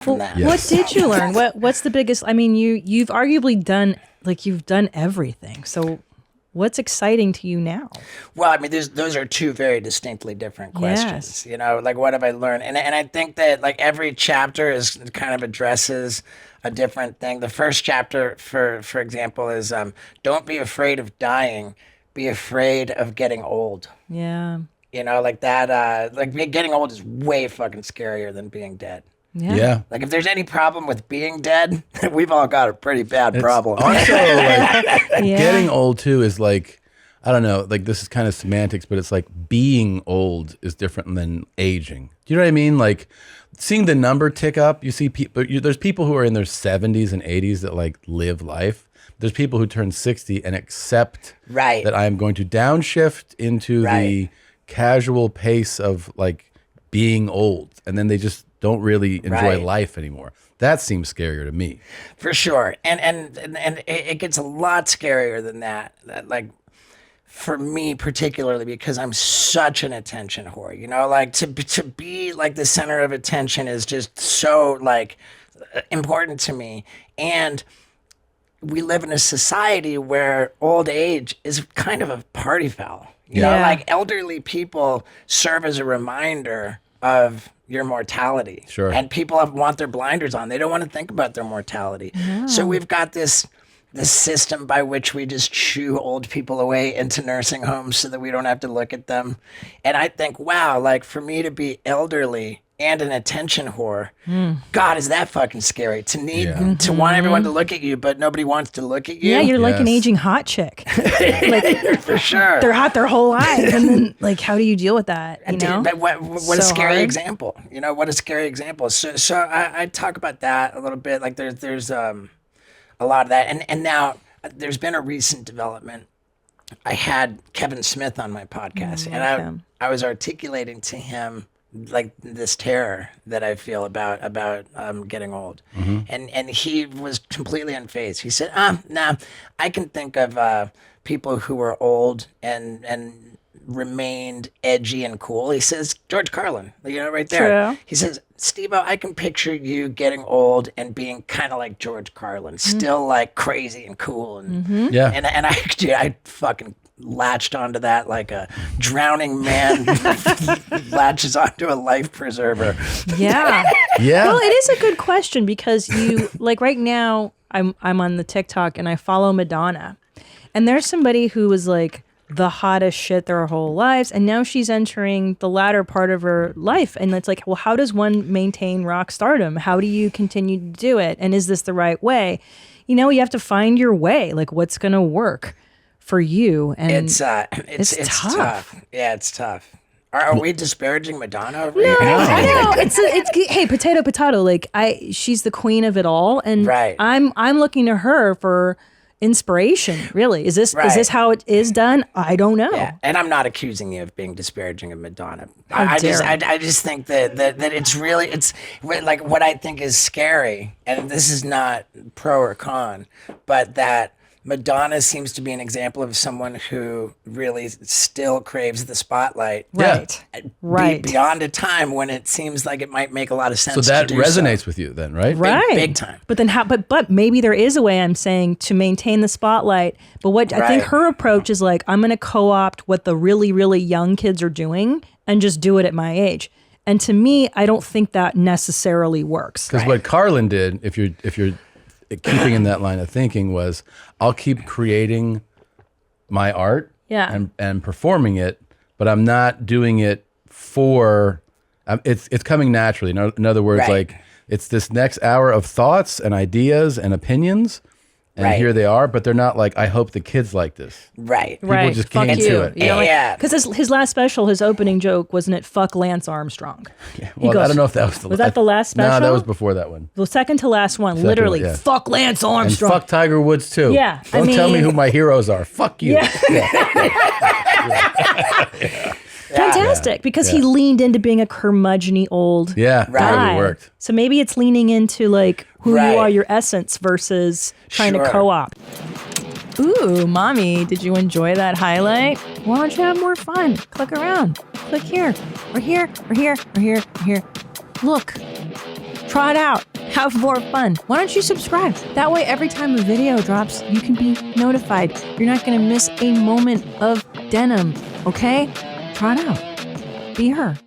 from that. What did you learn? What's the biggest? I mean, you've arguably done everything. So, what's exciting to you now? Well, I mean, those are two very distinctly different questions. Yes. Like what have I learned? And I think that like every chapter is kind of addresses a different thing. The first chapter, for example, is don't be afraid of dying, be afraid of getting old. Yeah. Like that. Like getting old is way fucking scarier than being dead. Yeah. Like if there's any problem with being dead, we've all got a pretty bad problem. Also, like, getting old too is like, I don't know, like this is kind of semantics, but it's like being old is different than aging. Do you know what I mean? Like seeing the number tick up, you see people, there's people who are in their 70s and 80s that like live life. There's people who turn 60 and accept that I am going to downshift into the casual pace of like being old. And then they just don't really enjoy life anymore. That seems scarier to me. For sure. And it gets a lot scarier than that. Like for me particularly, because I'm such an attention whore, like to be like the center of attention is just so like important to me. And we live in a society where old age is kind of a party foul. You know, like elderly people serve as a reminder of your mortality. Sure. And people want their blinders on. They don't want to think about their mortality. No. So we've got this system by which we just shoo old people away into nursing homes so that we don't have to look at them. And I think, wow, like for me to be elderly and an attention whore, God, is that fucking scary. To need to want everyone to look at you, but nobody wants to look at you. Yeah, you're like an aging hot chick. Like, for sure. They're hot their whole lives. And then, like, how do you deal with that? You know? But what a scary example. What a scary example. So I talk about that a little bit. Like there's a lot of that. And now there's been a recent development. I had Kevin Smith on my podcast, and I was articulating to him like this terror that I feel about getting old, and he was completely unfazed. He said, "Nah, I can think of people who were old and remained edgy and cool." He says, George Carlin, right there. True. He says, Steve-O, I can picture you getting old and being kind of like George Carlin, still like crazy and cool, and and I fucking latched onto that like a drowning man latches onto a life preserver. Yeah. Well, it is a good question because you like right now I'm on the TikTok and I follow Madonna, and there's somebody who was like the hottest shit their whole lives, and now she's entering the latter part of her life, and it's like, well, how does one maintain rock stardom? How do you continue to do it? And is this the right way? You have to find your way. Like, what's gonna work for you? And it's tough. Yeah, it's tough. Are we disparaging Madonna over here? No, I know. It's hey, potato. Like she's the queen of it all, and I'm looking to her for inspiration. Really, is this how it is done? I don't know. Yeah, and I'm not accusing you of being disparaging of Madonna. I just think that it's like what I think is scary, and this is not pro or con, but that Madonna seems to be an example of someone who really still craves the spotlight. Right. Beyond a time when it seems like it might make a lot of sense. So that resonates with you then, right? Big time. But then but maybe there is a way, I'm saying, to maintain the spotlight. But what I think her approach is like, I'm going to co-opt what the really, really young kids are doing and just do it at my age. And to me, I don't think that necessarily works. Because what Carlin did, if you're keeping in that line of thinking, was I'll keep creating my art and performing it, but I'm not doing it for, it's coming naturally. In other words, like it's this next hour of thoughts and ideas and opinions, and here they are, but they're not like, I hope the kids like this. People just get into it. Because his last special, his opening joke, wasn't it, fuck Lance Armstrong? Well, I don't know if that was Was that the last special? No, that was before that one. The second to last one, literally, fuck Lance Armstrong. And fuck Tiger Woods too. Yeah. Don't tell me who my heroes are. Fuck you. Fantastic, because he leaned into being a curmudgeon-y old guy. Really worked. So maybe it's leaning into like who you are, your essence, versus trying to co-opt. Ooh, mommy, did you enjoy that highlight? Why don't you have more fun? Click around. Click here, or here, or here, or here, or here. Look, Try it out. Have more fun. Why don't you subscribe? That way, every time a video drops, you can be notified. You're not going to miss a moment of denim, okay? Try it out. Be her.